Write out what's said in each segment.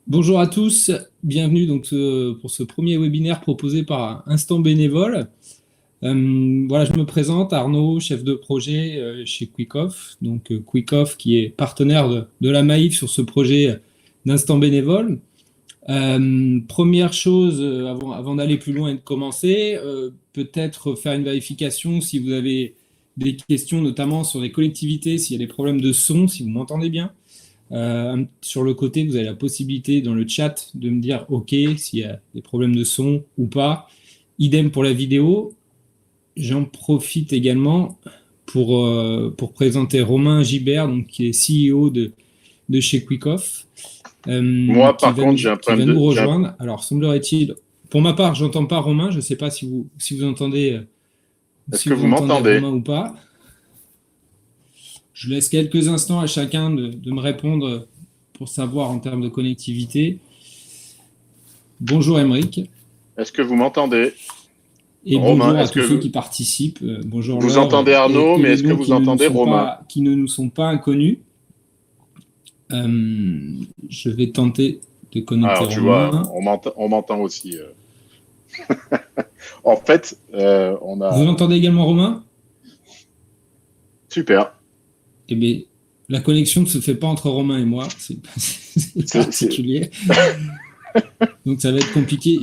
Bonjour à tous, bienvenue donc pour ce premier webinaire proposé par Instant Bénévole. Voilà, je me présente, Arnaud, chef de projet chez Quickoff. Donc Quickoff qui est partenaire de la Maïf sur ce projet d'Instant Bénévole. Première chose, avant d'aller plus loin et de commencer, peut-être faire une vérification si vous avez des questions, notamment sur les collectivités, s'il y a des problèmes de son, si vous m'entendez bien. Sur le côté, vous avez la possibilité dans le chat de me dire OK s'il y a des problèmes de son ou pas. Idem pour la vidéo. J'en profite également pour présenter Romain Gibert, donc, qui est CEO de chez Quickoff, Moi, par contre, j'ai un qui va problème nous de. rejoindre. Alors, semblerait-il, pour ma part, j'entends pas Romain. Je ne sais pas si vous entendez, Est-ce que vous m'entendez? Romain ou pas. Je laisse quelques instants à chacun de me répondre pour savoir en termes de connectivité. Bonjour Émeric. Est-ce que vous m'entendez? Et Romain, bonjour à est-ce que tous ceux qui participent. Bonjour vous Laure entendez Arnaud, et mais les est-ce que noms vous entendez Romain? qui ne nous sont pas inconnus. Je vais tenter de connecter Alors, tu vois, Romain. on m'entend aussi. En fait, on Vous a. entendez également Romain? Super. Eh bien, la connexion ne se fait pas entre Romain et moi. C'est particulier. Donc ça va être compliqué.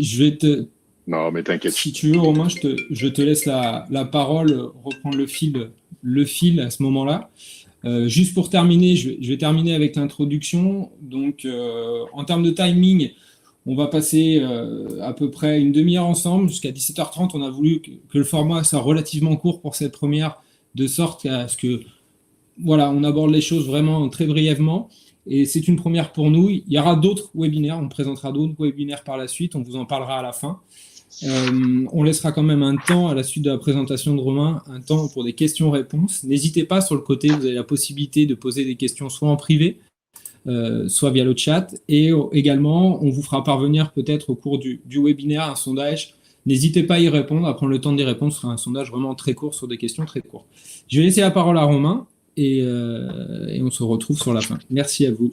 Non, mais t'inquiète. Si tu veux, Romain, je te laisse la parole, reprendre le fil à ce moment-là. Juste pour terminer, je vais terminer avec l'introduction. Donc, en termes de timing, on va passer à peu près une demi-heure ensemble. Jusqu'à 17h30, on a voulu que le format soit relativement court pour cette première, de sorte à ce que, voilà, on aborde les choses vraiment très brièvement. Et c'est une première pour nous. Il y aura d'autres webinaires, on présentera d'autres webinaires par la suite, on vous en parlera à la fin. On laissera quand même un temps à la suite de la présentation de Romain, un temps pour des questions-réponses. N'hésitez pas, sur le côté, vous avez la possibilité de poser des questions soit en privé, soit via le chat. Et également, on vous fera parvenir peut-être au cours du webinaire un sondage. N'hésitez pas à y répondre, à prendre le temps d'y répondre. Ce sera un sondage vraiment très court sur des questions très courtes. Je vais laisser la parole à Romain et on se retrouve sur la fin. Merci à vous.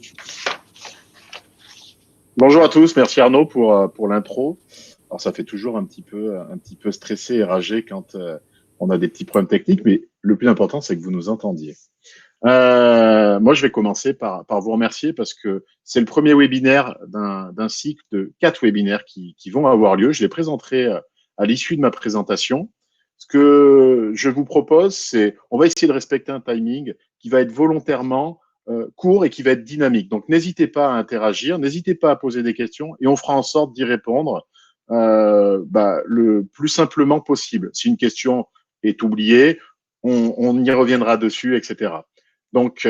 Bonjour à tous, merci Arnaud pour l'intro. Alors, ça fait toujours un petit peu stressé et ragé quand on a des petits problèmes techniques, mais le plus important, c'est que vous nous entendiez. Moi, je vais commencer par vous remercier parce que c'est le premier webinaire d'un cycle de 4 webinaires qui vont avoir lieu. Je les présenterai à l'issue de ma présentation. Ce que je vous propose, c'est, on va essayer de respecter un timing qui va être volontairement court et qui va être dynamique. Donc, n'hésitez pas à interagir, n'hésitez pas à poser des questions et on fera en sorte d'y répondre le plus simplement possible. Si une question est oubliée, on y reviendra dessus, etc. Donc,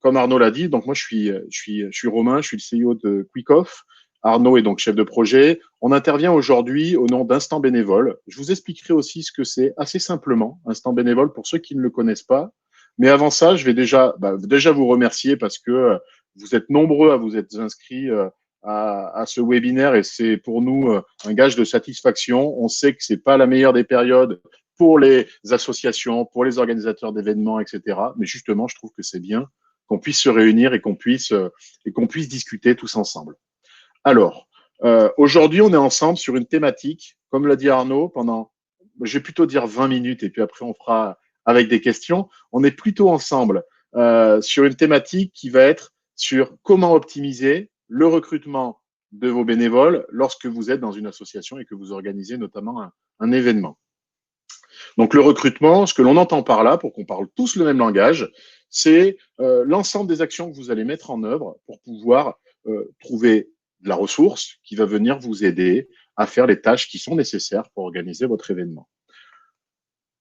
comme Arnaud l'a dit, donc moi je suis Romain, je suis le CEO de Quickoff. Arnaud est donc chef de projet. On intervient aujourd'hui au nom d'Instant Bénévole. Je vous expliquerai aussi ce que c'est assez simplement, Instant Bénévole, pour ceux qui ne le connaissent pas. Mais avant ça, je vais déjà vous remercier parce que vous êtes nombreux à vous être inscrits à ce webinaire et c'est pour nous un gage de satisfaction. On sait que c'est pas la meilleure des périodes pour les associations, pour les organisateurs d'événements, etc. Mais justement, je trouve que c'est bien qu'on puisse se réunir et qu'on puisse discuter tous ensemble. Alors, aujourd'hui, on est ensemble sur une thématique, comme l'a dit Arnaud, pendant, je vais plutôt dire 20 minutes et puis après on fera avec des questions. On est plutôt ensemble sur une thématique qui va être sur comment optimiser le recrutement de vos bénévoles lorsque vous êtes dans une association et que vous organisez notamment un événement. Donc le recrutement, ce que l'on entend par là, pour qu'on parle tous le même langage, c'est l'ensemble des actions que vous allez mettre en œuvre pour pouvoir trouver de la ressource qui va venir vous aider à faire les tâches qui sont nécessaires pour organiser votre événement,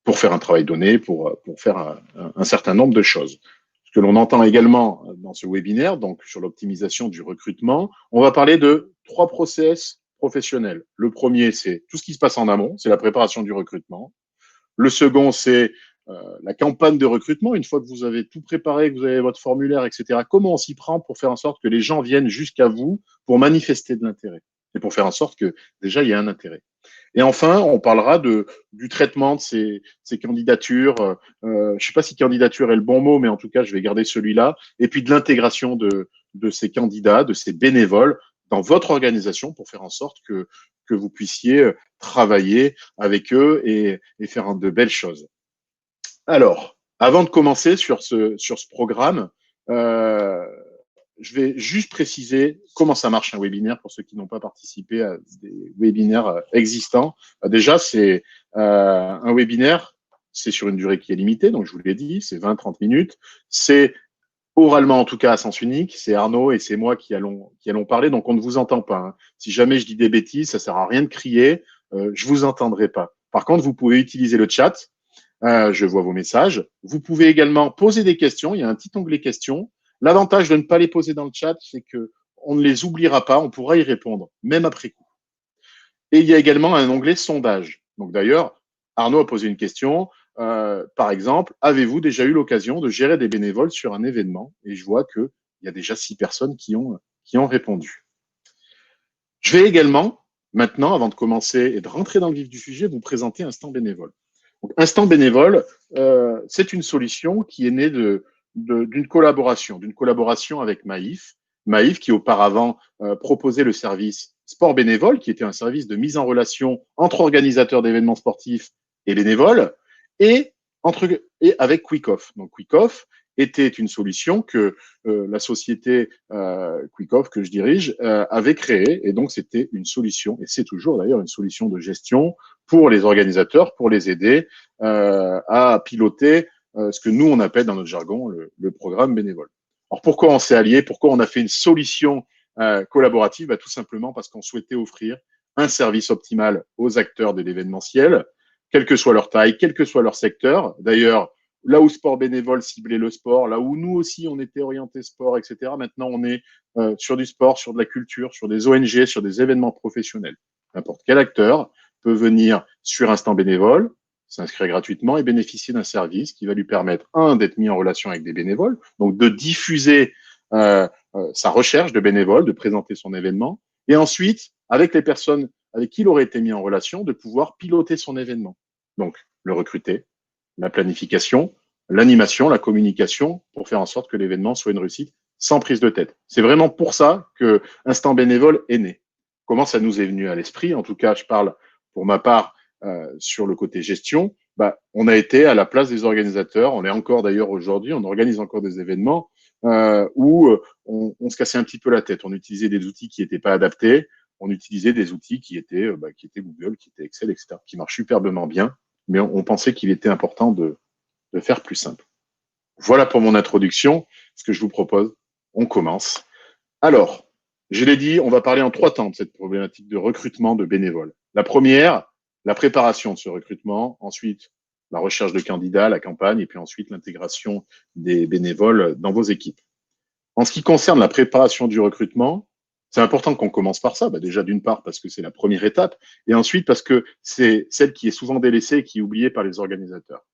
pour faire un travail donné, pour faire un certain nombre de choses. Ce que l'on entend également dans ce webinaire, donc sur l'optimisation du recrutement, on va parler de 3 process professionnels. Le premier, c'est tout ce qui se passe en amont, c'est la préparation du recrutement. Le second, c'est la campagne de recrutement. Une fois que vous avez tout préparé, que vous avez votre formulaire, etc., comment on s'y prend pour faire en sorte que les gens viennent jusqu'à vous pour manifester de l'intérêt et pour faire en sorte que déjà il y a un intérêt. Et enfin, on parlera du traitement de ces candidatures. Je ne sais pas si candidature est le bon mot, mais en tout cas, je vais garder celui-là. Et puis de l'intégration de de ces candidats, de ces bénévoles dans votre organisation pour faire en sorte que vous puissiez travailler avec eux et faire de belles choses. Alors, avant de commencer sur ce programme, je vais juste préciser comment ça marche un webinaire pour ceux qui n'ont pas participé à des webinaires existants. Déjà, c'est un webinaire, c'est sur une durée qui est limitée, donc je vous l'ai dit, c'est 20-30 minutes. C'est oralement, en tout cas, à sens unique. C'est Arnaud et c'est moi qui allons parler, donc on ne vous entend pas. Hein. Si jamais je dis des bêtises, ça sert à rien de crier, je vous entendrai pas. Par contre, vous pouvez utiliser le chat. Je vois vos messages. Vous pouvez également poser des questions. Il y a un petit onglet questions. L'avantage de ne pas les poser dans le chat, c'est que on ne les oubliera pas. On pourra y répondre, même après coup. Et il y a également un onglet sondage. Donc d'ailleurs, Arnaud a posé une question. Par exemple, avez-vous déjà eu l'occasion de gérer des bénévoles sur un événement? Et je vois qu'il y a déjà 6 personnes qui ont répondu. Je vais également, maintenant, avant de commencer et de rentrer dans le vif du sujet, vous présenter Instant Bénévole. Donc, Instant Bénévole, c'est une solution qui est née d'une collaboration avec Maïf. Maïf qui auparavant proposait le service Sport Bénévole, qui était un service de mise en relation entre organisateurs d'événements sportifs et bénévoles, et avec QuickOff. Donc QuickOff était une solution que la société QuickOff que je dirige avait créée, et donc c'était une solution, et c'est toujours d'ailleurs une solution de gestion pour les organisateurs, pour les aider à piloter ce que nous on appelle dans notre jargon le programme bénévole. Alors pourquoi on s'est alliés, pourquoi on a fait une solution collaborative? Tout simplement parce qu'on souhaitait offrir un service optimal aux acteurs de l'événementiel, quelle que soit leur taille, quel que soit leur secteur. D'ailleurs, là où Sport Bénévole ciblait le sport, là où nous aussi on était orienté sport, etc. Maintenant, on est sur du sport, sur de la culture, sur des ONG, sur des événements professionnels. N'importe quel acteur peut venir sur Instant Bénévole, s'inscrire gratuitement et bénéficier d'un service qui va lui permettre, d'être mis en relation avec des bénévoles, donc de diffuser sa recherche de bénévoles, de présenter son événement, et ensuite, avec les personnes avec qui il aurait été mis en relation, de pouvoir piloter son événement. Donc, le recruter, la planification, l'animation, la communication, pour faire en sorte que l'événement soit une réussite sans prise de tête. C'est vraiment pour ça que Instant Bénévole est né. Comment ça nous est venu à l'esprit? En tout cas, je parle pour ma part sur le côté gestion. On a été à la place des organisateurs. On est encore d'ailleurs aujourd'hui, on organise encore des événements où on se cassait un petit peu la tête. On utilisait des outils qui n'étaient pas adaptés. On utilisait des outils qui étaient Google, qui étaient Excel, etc., qui marchent superbement bien, mais on pensait qu'il était important de faire plus simple. Voilà pour mon introduction. Ce que je vous propose, on commence. Alors, je l'ai dit, on va parler en 3 temps de cette problématique de recrutement de bénévoles. La première, la préparation de ce recrutement. Ensuite, la recherche de candidats, la campagne, et puis ensuite l'intégration des bénévoles dans vos équipes. En ce qui concerne la préparation du recrutement, c'est important qu'on commence par ça. Déjà, d'une part, parce que c'est la première étape, et ensuite parce que c'est celle qui est souvent délaissée et qui est oubliée par les organisateurs.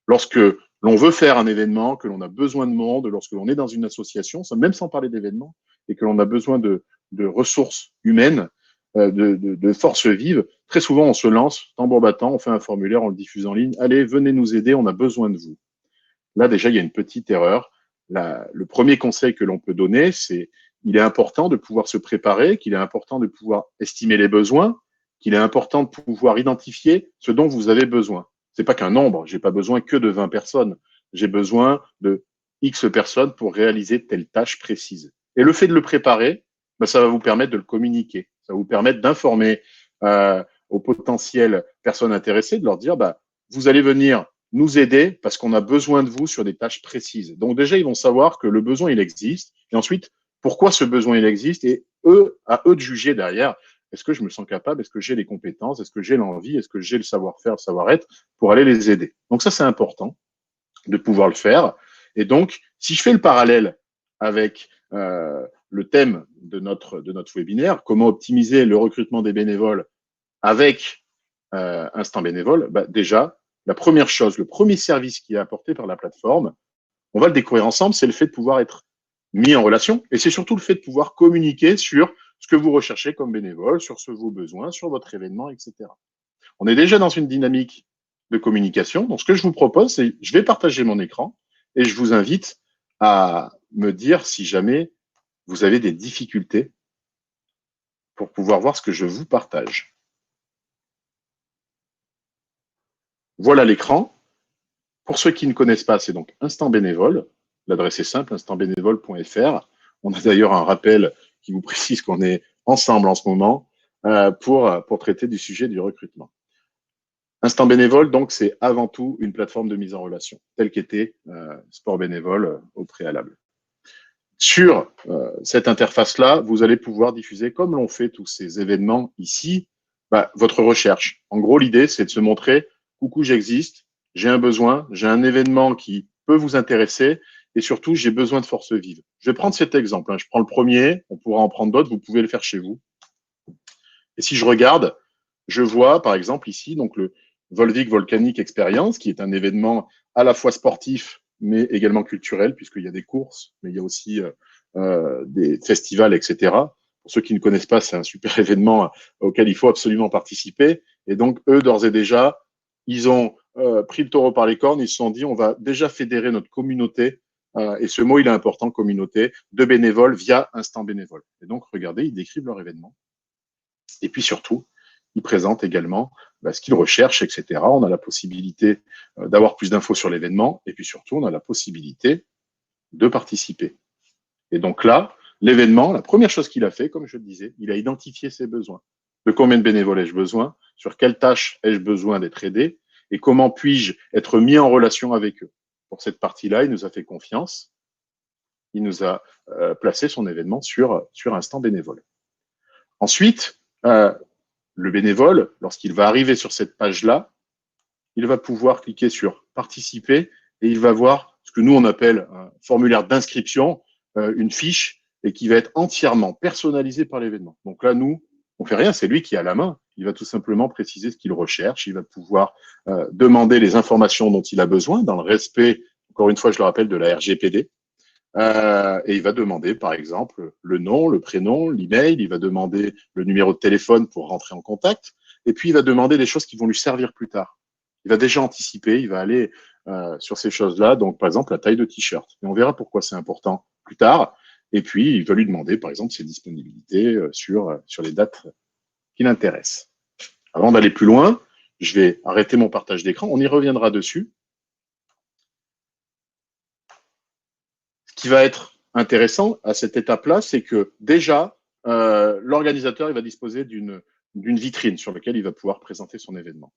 Lorsque l'on veut faire un événement, que l'on a besoin de monde, lorsque l'on est dans une association, même sans parler d'événement, et que l'on a besoin de ressources humaines, de forces vives, très souvent on se lance, tambour battant, on fait un formulaire, on le diffuse en ligne. Allez, venez nous aider, on a besoin de vous. Là, déjà, il y a une petite erreur. Le premier conseil que l'on peut donner, c'est qu'il est important de pouvoir se préparer, qu'il est important de pouvoir estimer les besoins, qu'il est important de pouvoir identifier ce dont vous avez besoin. C'est pas qu'un nombre, j'ai pas besoin que de 20 personnes. J'ai besoin de X personnes pour réaliser telle tâche précise. Et le fait de le préparer, ça va vous permettre de le communiquer. Ça va vous permettre d'informer aux potentielles personnes intéressées, de leur dire, vous allez venir nous aider parce qu'on a besoin de vous sur des tâches précises. Donc déjà, ils vont savoir que le besoin, il existe. Et ensuite, pourquoi ce besoin, il existe. Et à eux de juger derrière. Est-ce que je me sens capable? Est-ce que j'ai les compétences? Est-ce que j'ai l'envie? Est-ce que j'ai le savoir-faire, le savoir-être pour aller les aider? Donc ça, c'est important de pouvoir le faire. Et donc, si je fais le parallèle avec le thème de notre webinaire, comment optimiser le recrutement des bénévoles avec Instant Bénévole, déjà, la première chose, le premier service qui est apporté par la plateforme, on va le découvrir ensemble, c'est le fait de pouvoir être mis en relation, et c'est surtout le fait de pouvoir communiquer sur ce que vous recherchez comme bénévole, sur vos besoins, sur votre événement, etc. On est déjà dans une dynamique de communication. Donc, ce que je vous propose, c'est je vais partager mon écran et je vous invite à me dire si jamais vous avez des difficultés pour pouvoir voir ce que je vous partage. Voilà l'écran. Pour ceux qui ne connaissent pas, c'est donc Instant Bénévole. L'adresse est simple, instantbénévole.fr. On a d'ailleurs un rappel qui vous précise qu'on est ensemble en ce moment pour traiter du sujet du recrutement. Instant Bénévole, donc, c'est avant tout une plateforme de mise en relation, telle qu'était Sport Bénévole au préalable. Sur cette interface-là, vous allez pouvoir diffuser, comme l'ont fait tous ces événements ici, votre recherche. En gros, l'idée, c'est de se montrer, coucou, j'existe, j'ai un besoin, j'ai un événement qui peut vous intéresser, et surtout, j'ai besoin de force vive. Je vais prendre cet exemple. Je prends le premier, on pourra en prendre d'autres, vous pouvez le faire chez vous. Et si je regarde, je vois, par exemple, ici, donc le Volvic Volcanic Experience, qui est un événement à la fois sportif, mais également culturel, puisqu'il y a des courses, mais il y a aussi des festivals, etc. Pour ceux qui ne connaissent pas, c'est un super événement auquel il faut absolument participer. Et donc, eux, d'ores et déjà, ils ont pris le taureau par les cornes, ils se sont dit, on va déjà fédérer notre communauté, et ce mot, il est important, communauté, de bénévoles via Instant Bénévole. Et donc, regardez, ils décrivent leur événement. Et puis surtout, ils présentent également ce qu'ils recherchent, etc. On a la possibilité d'avoir plus d'infos sur l'événement, et puis surtout, on a la possibilité de participer. Et donc là, l'événement, la première chose qu'il a fait, comme je le disais, il a identifié ses besoins. De combien de bénévoles ai-je besoin? Sur quelles tâches ai-je besoin d'être aidé? Et comment puis-je être mis en relation avec eux? Pour cette partie-là, il nous a fait confiance. Il nous a placé son événement sur Instant Bénévole. Ensuite, le bénévole, lorsqu'il va arriver sur cette page-là, il va pouvoir cliquer sur participer et il va voir ce que nous on appelle un formulaire d'inscription, une fiche, et qui va être entièrement personnalisée par l'événement. Donc là, nous, on fait rien, c'est lui qui a la main. Il va tout simplement préciser ce qu'il recherche, il va pouvoir demander les informations dont il a besoin dans le respect, encore une fois, je le rappelle, de la RGPD. Et il va demander, par exemple, le nom, le prénom, l'email, il va demander le numéro de téléphone pour rentrer en contact, et puis il va demander des choses qui vont lui servir plus tard. Il va déjà anticiper, il va aller sur ces choses-là, donc par exemple la taille de t-shirt. Et on verra pourquoi c'est important plus tard. Et puis il va lui demander, par exemple, ses disponibilités sur les dates qui l'intéressent. Avant d'aller plus loin, je vais arrêter mon partage d'écran, on y reviendra dessus. Ce qui va être intéressant à cette étape-là, c'est que déjà, l'organisateur il va disposer d'une vitrine sur laquelle il va pouvoir présenter son événement.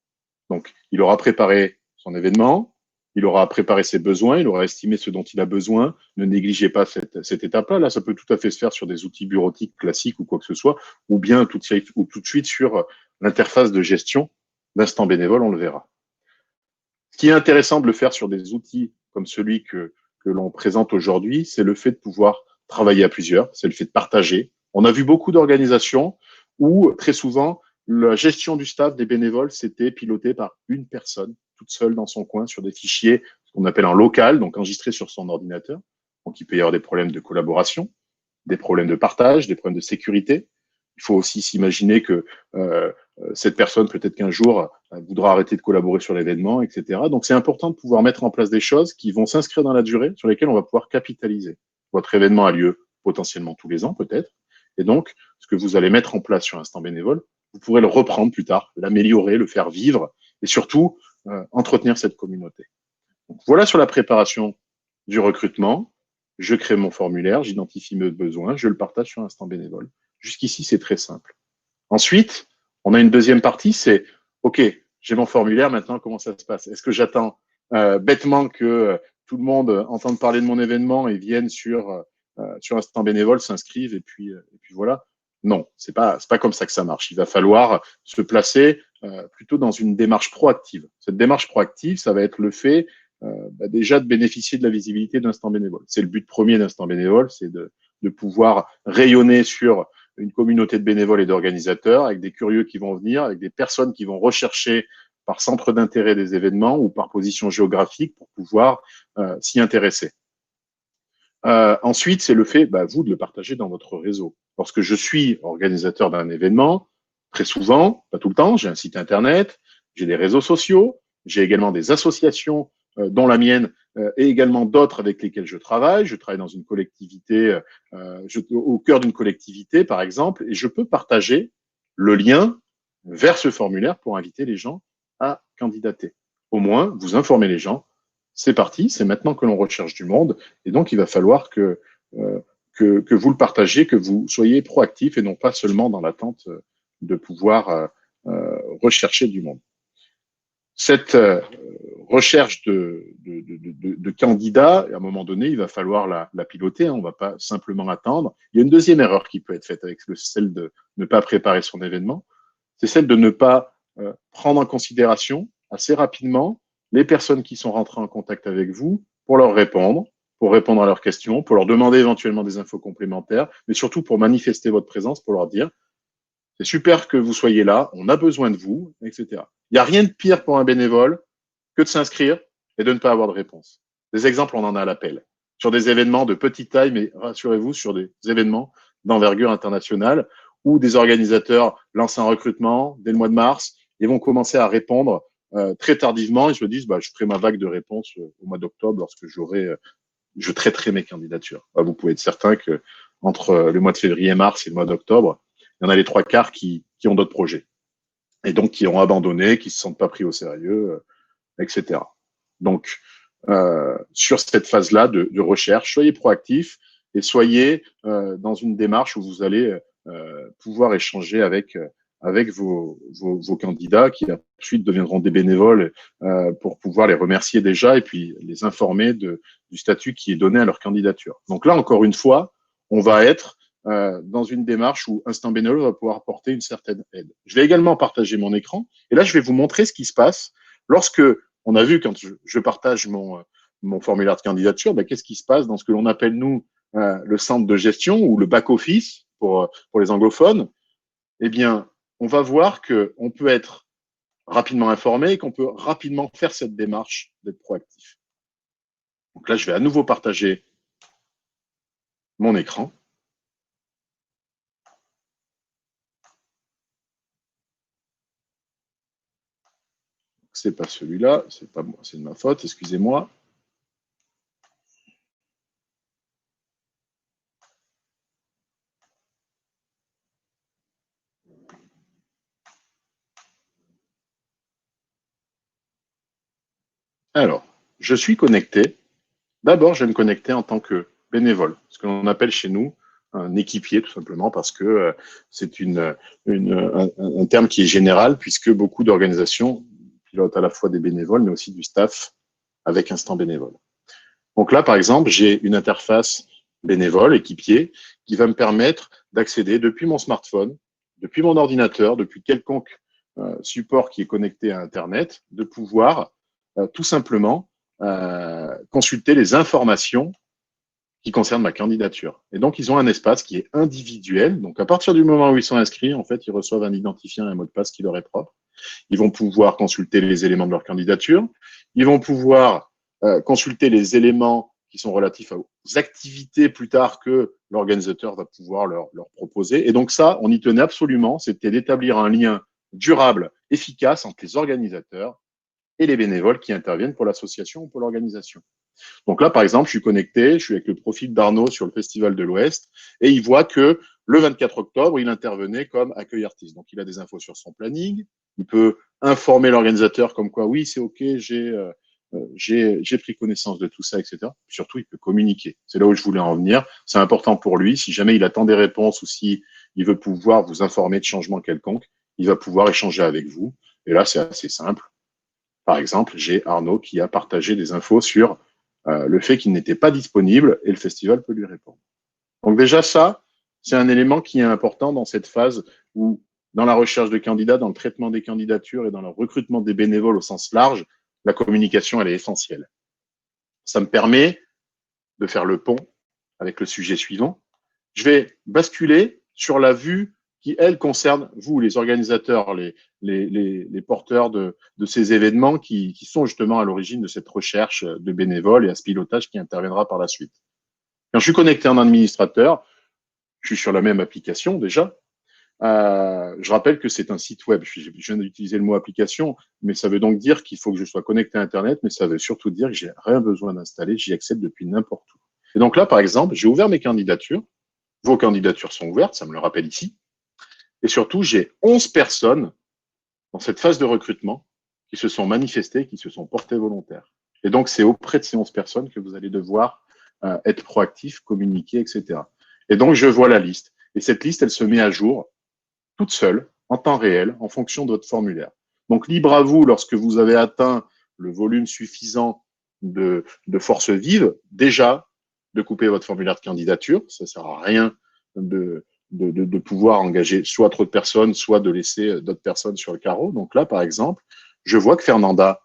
Donc, il aura préparé son événement, il aura préparé ses besoins, il aura estimé ce dont il a besoin. Ne négligez pas cette étape-là. Là, ça peut tout à fait se faire sur des outils bureautiques classiques ou quoi que ce soit, ou bien tout de suite sur l'interface de gestion d'Instant Bénévole, on le verra. Ce qui est intéressant de le faire sur des outils comme celui que l'on présente aujourd'hui, c'est le fait de pouvoir travailler à plusieurs, c'est le fait de partager. On a vu beaucoup d'organisations où, très souvent, la gestion du staff des bénévoles, c'était piloté par une personne, toute seule dans son coin, sur des fichiers, ce qu'on appelle en local, donc enregistrés sur son ordinateur. Donc, il peut y avoir des problèmes de collaboration, des problèmes de partage, des problèmes de sécurité. Il faut aussi s'imaginer que cette personne, peut-être qu'un jour, voudra arrêter de collaborer sur l'événement, etc. Donc, c'est important de pouvoir mettre en place des choses qui vont s'inscrire dans la durée, sur lesquelles on va pouvoir capitaliser. Votre événement a lieu potentiellement tous les ans, peut-être. Et donc, ce que vous allez mettre en place sur Instant Bénévole, vous pourrez le reprendre plus tard, l'améliorer, le faire vivre et surtout entretenir cette communauté. Donc, voilà sur la préparation du recrutement. Je crée mon formulaire, j'identifie mes besoins, je le partage sur Instant Bénévole. Jusqu'ici, c'est très simple. Ensuite, on a une deuxième partie, c'est OK, j'ai mon formulaire, maintenant, comment ça se passe? Est-ce que j'attends bêtement que tout le monde entende parler de mon événement et vienne sur Instant Bénévole, s'inscrivent et puis voilà? Non, c'est pas comme ça que ça marche. Il va falloir se placer plutôt dans une démarche proactive. Cette démarche proactive, ça va être le fait déjà de bénéficier de la visibilité d'Instant Bénévole. C'est le but premier d'Instant Bénévole, c'est de pouvoir rayonner sur une communauté de bénévoles et d'organisateurs, avec des curieux qui vont venir, avec des personnes qui vont rechercher par centre d'intérêt des événements ou par position géographique pour pouvoir s'y intéresser. Ensuite, c'est le fait, vous, de le partager dans votre réseau. Lorsque je suis organisateur d'un événement, très souvent, pas tout le temps, j'ai un site internet, j'ai des réseaux sociaux, j'ai également des associations dont la mienne, et également d'autres avec lesquels je travaille. Je travaille dans une collectivité, au cœur d'une collectivité, par exemple, et je peux partager le lien vers ce formulaire pour inviter les gens à candidater. Au moins, vous informez les gens. C'est parti, c'est maintenant que l'on recherche du monde, et donc il va falloir que vous le partagiez, que vous soyez proactif et non pas seulement dans l'attente de pouvoir rechercher du monde. Cette recherche de candidats, à un moment donné, il va falloir la piloter, hein, on ne va pas simplement attendre. Il y a une deuxième erreur qui peut être faite avec celle de ne pas préparer son événement, c'est celle de ne pas prendre en considération assez rapidement les personnes qui sont rentrées en contact avec vous pour leur répondre, pour répondre à leurs questions, pour leur demander éventuellement des infos complémentaires, mais surtout pour manifester votre présence, pour leur dire c'est super que vous soyez là, on a besoin de vous, etc. Il n'y a rien de pire pour un bénévole que de s'inscrire et de ne pas avoir de réponse. Des exemples, on en a à l'appel. Sur des événements de petite taille, mais rassurez-vous, sur des événements d'envergure internationale où des organisateurs lancent un recrutement dès le mois de mars et vont commencer à répondre très tardivement. Ils se disent, je ferai ma vague de réponse au mois d'octobre lorsque je traiterai mes candidatures. Vous pouvez être certain que entre le mois de février, mars et le mois d'octobre, il y en a les 3/4 qui ont d'autres projets et donc qui ont abandonné, qui se sentent pas pris au sérieux, etc. Donc, sur cette phase-là de recherche, soyez proactifs et soyez dans une démarche où vous allez pouvoir échanger avec vos candidats qui ensuite deviendront des bénévoles pour pouvoir les remercier déjà et puis les informer du statut qui est donné à leur candidature. Donc là, encore une fois, on va être dans une démarche où Instant Bénévole va pouvoir apporter une certaine aide. Je vais également partager mon écran et là, je vais vous montrer ce qui se passe lorsque, on a vu quand je partage mon formulaire de candidature, qu'est-ce qui se passe dans ce que l'on appelle, nous, le centre de gestion ou le back-office pour les anglophones. Eh bien, on va voir qu'on peut être rapidement informé et qu'on peut rapidement faire cette démarche d'être proactif. Donc là, je vais à nouveau partager mon écran. C'est pas celui-là, c'est pas moi, c'est de ma faute, excusez-moi. Alors, je suis connecté. D'abord, je vais me connecter en tant que bénévole, ce que l'on appelle chez nous un équipier, tout simplement, parce que c'est un terme qui est général, puisque beaucoup d'organisations pilotent à la fois des bénévoles, mais aussi du staff avec Instant Bénévole. Donc là, par exemple, j'ai une interface bénévole, équipier, qui va me permettre d'accéder depuis mon smartphone, depuis mon ordinateur, depuis quelconque support qui est connecté à Internet, de pouvoir tout simplement consulter les informations qui concernent ma candidature. Et donc, ils ont un espace qui est individuel. Donc, à partir du moment où ils sont inscrits, en fait, ils reçoivent un identifiant et un mot de passe qui leur est propre. Ils vont pouvoir consulter les éléments de leur candidature. Ils vont pouvoir consulter les éléments qui sont relatifs aux activités plus tard que l'organisateur va pouvoir leur proposer. Et donc ça, on y tenait absolument, c'était d'établir un lien durable, efficace entre les organisateurs et les bénévoles qui interviennent pour l'association ou pour l'organisation. Donc là, par exemple, je suis connecté, je suis avec le profil d'Arnaud sur le Festival de l'Ouest, et il voit que le 24 octobre, il intervenait comme accueil artiste. Donc, il a des infos sur son planning, il peut informer l'organisateur comme quoi, oui, c'est OK, j'ai pris connaissance de tout ça, etc. Surtout, il peut communiquer. C'est là où je voulais en venir. C'est important pour lui. Si jamais il attend des réponses ou si il veut pouvoir vous informer de changements quelconques, il va pouvoir échanger avec vous. Et là, c'est assez simple. Par exemple, j'ai Arnaud qui a partagé des infos sur le fait qu'il n'était pas disponible et le festival peut lui répondre. Donc déjà ça, c'est un élément qui est important dans cette phase où, dans la recherche de candidats, dans le traitement des candidatures et dans le recrutement des bénévoles au sens large, la communication, elle est essentielle. Ça me permet de faire le pont avec le sujet suivant. Je vais basculer sur la vue qui, elle, concerne vous, les organisateurs, les porteurs de ces événements qui sont justement à l'origine de cette recherche de bénévoles et à ce pilotage qui interviendra par la suite. Quand je suis connecté en administrateur, je suis sur la même application déjà. Je rappelle que c'est un site web. Je viens d'utiliser le mot application, mais ça veut donc dire qu'il faut que je sois connecté à Internet, mais ça veut surtout dire que j'ai rien besoin d'installer. J'y accède depuis n'importe où. Et donc là, par exemple, j'ai ouvert mes candidatures. Vos candidatures sont ouvertes, ça me le rappelle ici. Et surtout, j'ai 11 personnes dans cette phase de recrutement qui se sont manifestées, qui se sont portées volontaires. Et donc, c'est auprès de ces 11 personnes que vous allez devoir être proactif, communiquer, etc. Et donc, je vois la liste. Et cette liste, elle se met à jour toute seule, en temps réel, en fonction de votre formulaire. Donc, libre à vous, lorsque vous avez atteint le volume suffisant de force vive, déjà, de couper votre formulaire de candidature. Ça ne sert à rien de pouvoir engager soit trop de personnes, soit de laisser d'autres personnes sur le carreau. Donc là, par exemple, je vois que Fernanda,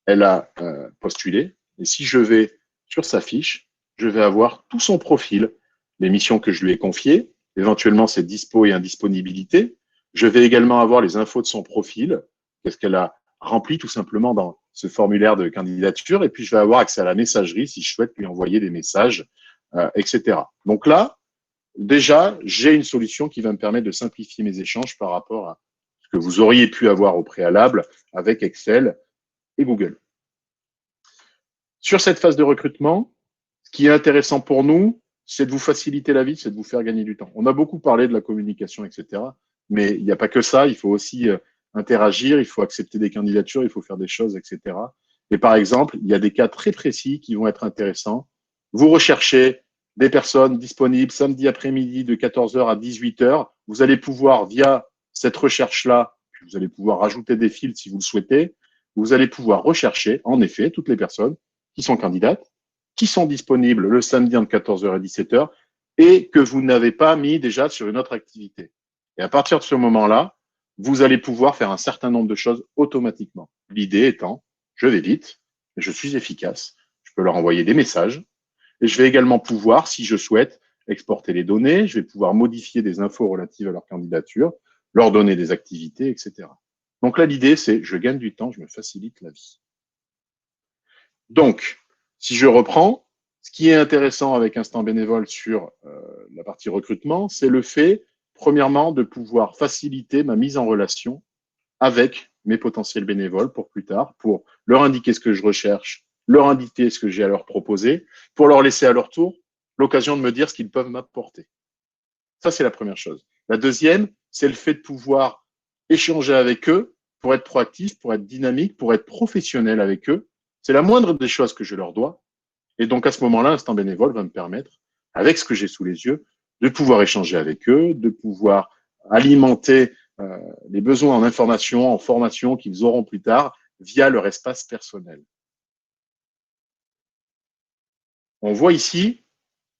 elle a postulé. Et si je vais sur sa fiche, je vais avoir tout son profil, les missions que je lui ai confiées, éventuellement ses dispos et indisponibilités. Je vais également avoir les infos de son profil, qu'est-ce qu'elle a rempli tout simplement dans ce formulaire de candidature. Et puis, je vais avoir accès à la messagerie si je souhaite lui envoyer des messages, etc. Donc là, déjà, j'ai une solution qui va me permettre de simplifier mes échanges par rapport à ce que vous auriez pu avoir au préalable avec Excel et Google. Sur cette phase de recrutement, ce qui est intéressant pour nous, c'est de vous faciliter la vie, c'est de vous faire gagner du temps. On a beaucoup parlé de la communication, etc. Mais il n'y a pas que ça, il faut aussi interagir, il faut accepter des candidatures, il faut faire des choses, etc. Et par exemple, il y a des cas très précis qui vont être intéressants. Vous recherchez des personnes disponibles samedi après-midi de 14h à 18h. Vous allez pouvoir, via cette recherche-là, vous allez pouvoir rajouter des filtres si vous le souhaitez, vous allez pouvoir rechercher, en effet, toutes les personnes qui sont candidates, qui sont disponibles le samedi entre 14h et 17h et que vous n'avez pas mis déjà sur une autre activité. Et à partir de ce moment-là, vous allez pouvoir faire un certain nombre de choses automatiquement. L'idée étant, je vais vite, je suis efficace, je peux leur envoyer des messages et je vais également pouvoir, si je souhaite, exporter les données, je vais pouvoir modifier des infos relatives à leur candidature, leur donner des activités, etc. Donc là, l'idée, c'est je gagne du temps, je me facilite la vie. Donc, si je reprends, ce qui est intéressant avec Instant Bénévole sur la partie recrutement, c'est le fait, premièrement, de pouvoir faciliter ma mise en relation avec mes potentiels bénévoles pour plus tard, pour leur indiquer ce que je recherche, leur indiquer ce que j'ai à leur proposer, pour leur laisser à leur tour l'occasion de me dire ce qu'ils peuvent m'apporter. Ça, c'est la première chose. La deuxième, c'est le fait de pouvoir échanger avec eux pour être proactif, pour être dynamique, pour être professionnel avec eux. C'est la moindre des choses que je leur dois. Et donc, à ce moment-là, Instant Bénévole va me permettre, avec ce que j'ai sous les yeux, de pouvoir échanger avec eux, de pouvoir alimenter les besoins en information, en formation qu'ils auront plus tard via leur espace personnel. On voit ici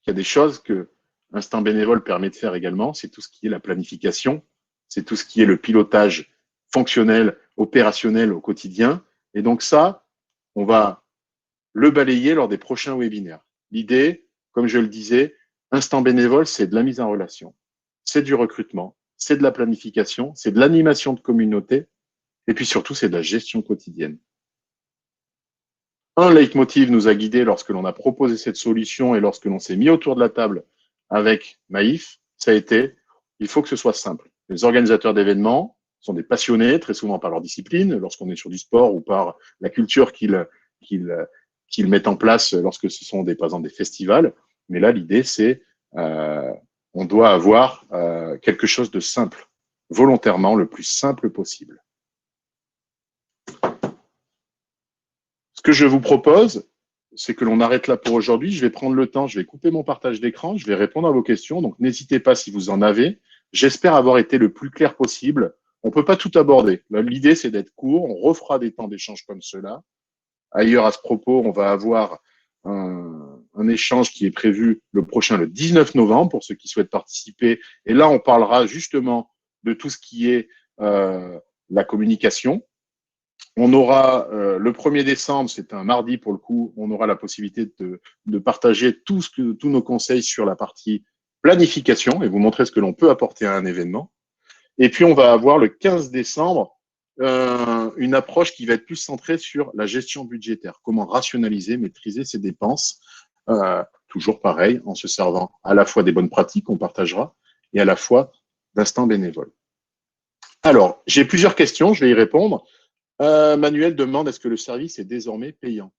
qu'il y a des choses que Instant Bénévole permet de faire également, c'est tout ce qui est la planification, c'est tout ce qui est le pilotage fonctionnel, opérationnel au quotidien. Et donc ça, on va le balayer lors des prochains webinaires. L'idée, comme je le disais, Instant Bénévole, c'est de la mise en relation, c'est du recrutement, c'est de la planification, c'est de l'animation de communauté, et puis surtout, c'est de la gestion quotidienne. Un leitmotiv nous a guidés lorsque l'on a proposé cette solution et lorsque l'on s'est mis autour de la table avec Maïf, ça a été, il faut que ce soit simple. Les organisateurs d'événements sont des passionnés, très souvent par leur discipline, lorsqu'on est sur du sport ou par la culture qu'ils mettent en place lorsque ce sont par exemple des festivals. Mais là, l'idée, c'est on doit avoir quelque chose de simple, volontairement le plus simple possible. Ce que je vous propose, c'est que l'on arrête là pour aujourd'hui. Je vais prendre le temps, je vais couper mon partage d'écran, je vais répondre à vos questions. Donc, n'hésitez pas si vous en avez. J'espère avoir été le plus clair possible. On ne peut pas tout aborder. L'idée, c'est d'être court. On refera des temps d'échange comme cela. Ailleurs, à ce propos, on va avoir un échange qui est prévu le prochain, le 19 novembre, pour ceux qui souhaitent participer. Et là, on parlera justement de tout ce qui est la communication. On aura le 1er décembre, c'est un mardi pour le coup, on aura la possibilité de partager tous nos conseils sur la partie planification et vous montrer ce que l'on peut apporter à un événement. Et puis, on va avoir le 15 décembre une approche qui va être plus centrée sur la gestion budgétaire, comment rationaliser, maîtriser ses dépenses, toujours pareil, en se servant à la fois des bonnes pratiques qu'on partagera et à la fois d'instant bénévole. Alors, j'ai plusieurs questions, je vais y répondre. Manuel demande, est-ce que le service est désormais payant?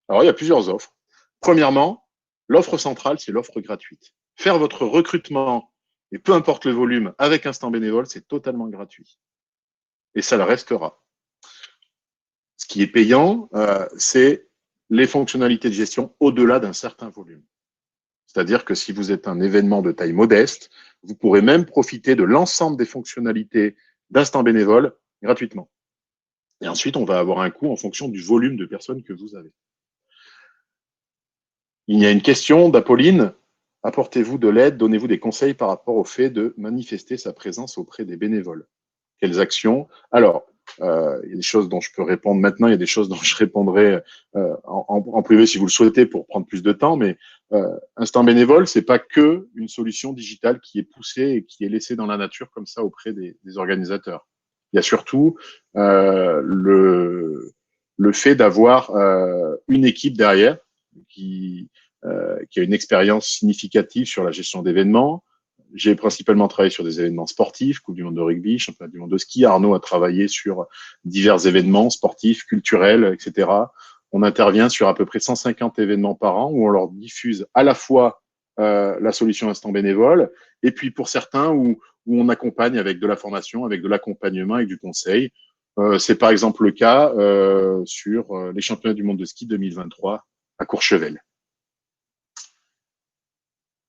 Alors, il y a plusieurs offres. Premièrement, l'offre centrale, c'est l'offre gratuite. Faire votre recrutement, et peu importe le volume, avec Instant Bénévole, c'est totalement gratuit. Et ça le restera. Ce qui est payant, c'est les fonctionnalités de gestion au-delà d'un certain volume. C'est-à-dire que si vous êtes un événement de taille modeste, vous pourrez même profiter de l'ensemble des fonctionnalités d'Instant Bénévole gratuitement. Et ensuite, on va avoir un coût en fonction du volume de personnes que vous avez. Il y a une question d'Apolline. Apportez-vous de l'aide, donnez-vous des conseils par rapport au fait de manifester sa présence auprès des bénévoles. Quelles actions? Alors, il y a des choses dont je peux répondre maintenant, il y a des choses dont je répondrai en privé si vous le souhaitez pour prendre plus de temps, mais Instant Bénévole, c'est pas que une solution digitale qui est poussée et qui est laissée dans la nature comme ça auprès des organisateurs. Il y a surtout le fait d'avoir une équipe derrière qui a une expérience significative sur la gestion d'événements. J'ai principalement travaillé sur des événements sportifs, Coupe du monde de rugby, Championnat du monde de ski. Arnaud a travaillé sur divers événements sportifs, culturels, etc. On intervient sur à peu près 150 événements par an où on leur diffuse à la fois la solution Instant Bénévole et puis pour certains où on accompagne avec de la formation, avec de l'accompagnement, avec du conseil. C'est par exemple le cas sur les Championnats du monde de ski 2023 à Courchevel.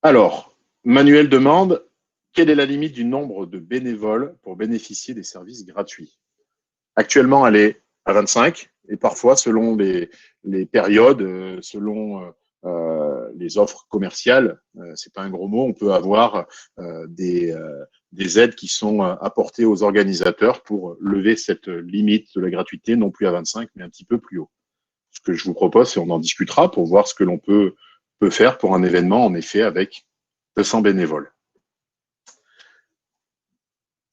Alors, Manuel demande, quelle est la limite du nombre de bénévoles pour bénéficier des services gratuits? Actuellement, elle est à 25 et parfois, selon les périodes, selon les offres commerciales, c'est pas un gros mot, on peut avoir des aides qui sont apportées aux organisateurs pour lever cette limite de la gratuité, non plus à 25, mais un petit peu plus haut. Ce que je vous propose, c'est on en discutera pour voir ce que l'on peut faire pour un événement, en effet, avec 200 bénévoles.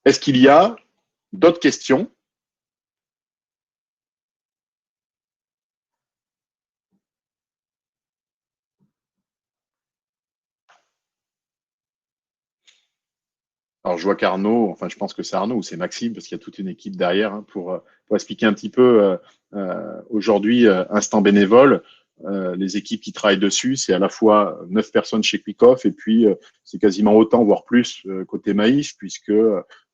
Est-ce qu'il y a d'autres questions? Alors, je vois qu'Arnaud, enfin, je pense que c'est Arnaud ou c'est Maxime, parce qu'il y a toute une équipe derrière hein, pour expliquer un petit peu aujourd'hui Instant Bénévole. Les équipes qui travaillent dessus, c'est à la fois 9 personnes chez Quickoff et puis c'est quasiment autant, voire plus, côté Maïf, puisque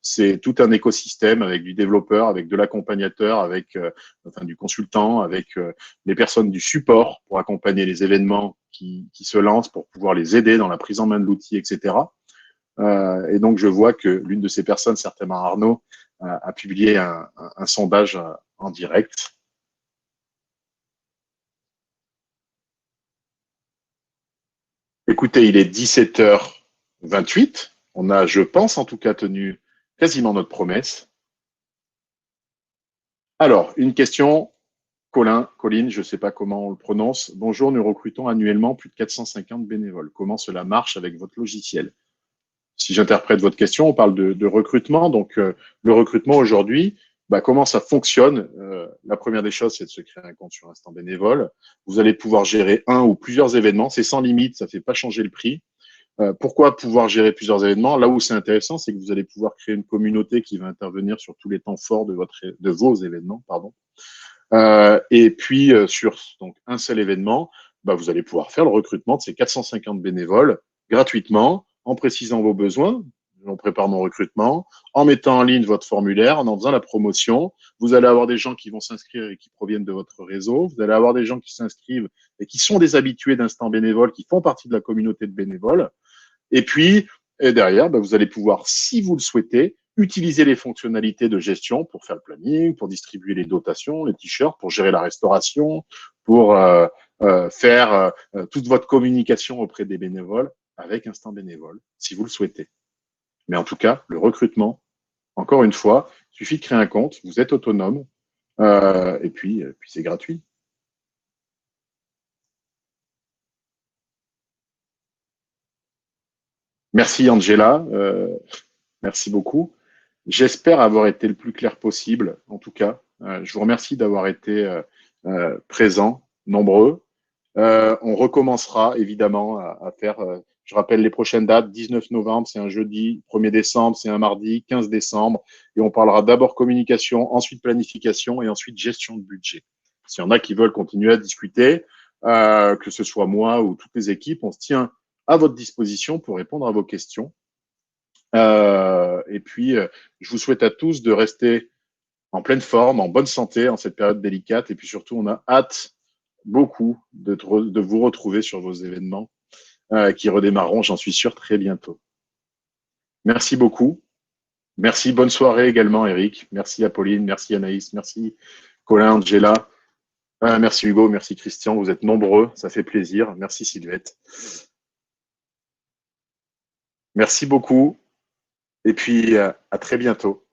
c'est tout un écosystème avec du développeur, avec de l'accompagnateur, avec enfin, du consultant, avec les personnes du support pour accompagner les événements qui se lancent, pour pouvoir les aider dans la prise en main de l'outil, etc. Et donc, je vois que l'une de ces personnes, certainement Arnaud, a publié un sondage en direct. Écoutez, il est 17h28. On a, je pense, en tout cas, tenu quasiment notre promesse. Alors, une question, Colline, je ne sais pas comment on le prononce. Bonjour, nous recrutons annuellement plus de 450 bénévoles. Comment cela marche avec votre logiciel? Si j'interprète votre question, on parle de recrutement. Donc, le recrutement aujourd'hui, comment ça fonctionne? La première des choses, c'est de se créer un compte sur Instant Bénévole. Vous allez pouvoir gérer un ou plusieurs événements. C'est sans limite, ça ne fait pas changer le prix. Pourquoi pouvoir gérer plusieurs événements? Là où c'est intéressant, c'est que vous allez pouvoir créer une communauté qui va intervenir sur tous les temps forts de vos événements. Pardon. Et puis, sur donc, un seul événement, vous allez pouvoir faire le recrutement de ces 450 bénévoles gratuitement, en précisant vos besoins. On prépare mon recrutement, en mettant en ligne votre formulaire, en faisant la promotion. Vous allez avoir des gens qui vont s'inscrire et qui proviennent de votre réseau. Vous allez avoir des gens qui s'inscrivent et qui sont des habitués d'Instant Bénévole, qui font partie de la communauté de bénévoles. Et puis, derrière, vous allez pouvoir, si vous le souhaitez, utiliser les fonctionnalités de gestion pour faire le planning, pour distribuer les dotations, les t-shirts, pour gérer la restauration, pour faire toute votre communication auprès des bénévoles avec Instant Bénévole, si vous le souhaitez. Mais en tout cas, le recrutement, encore une fois, il suffit de créer un compte, vous êtes autonome, et puis c'est gratuit. Merci Angela, merci beaucoup. J'espère avoir été le plus clair possible, en tout cas. Je vous remercie d'avoir été présents, nombreux. On recommencera évidemment à faire, je rappelle les prochaines dates, 19 novembre, c'est un jeudi, 1er décembre, c'est un mardi, 15 décembre, et on parlera d'abord communication, ensuite planification et ensuite gestion de budget. S'il y en a qui veulent continuer à discuter, que ce soit moi ou toutes les équipes, on se tient à votre disposition pour répondre à vos questions. Et puis, je vous souhaite à tous de rester en pleine forme, en bonne santé en cette période délicate. Et puis surtout, on a hâte beaucoup de vous retrouver sur vos événements qui redémarreront, j'en suis sûr, très bientôt. Merci beaucoup. Merci, bonne soirée également, Eric. Merci, Apolline. Merci, Anaïs. Merci, Colin, Angela. Merci, Hugo. Merci, Christian. Vous êtes nombreux. Ça fait plaisir. Merci, Sylvette. Merci beaucoup. Et puis, à très bientôt.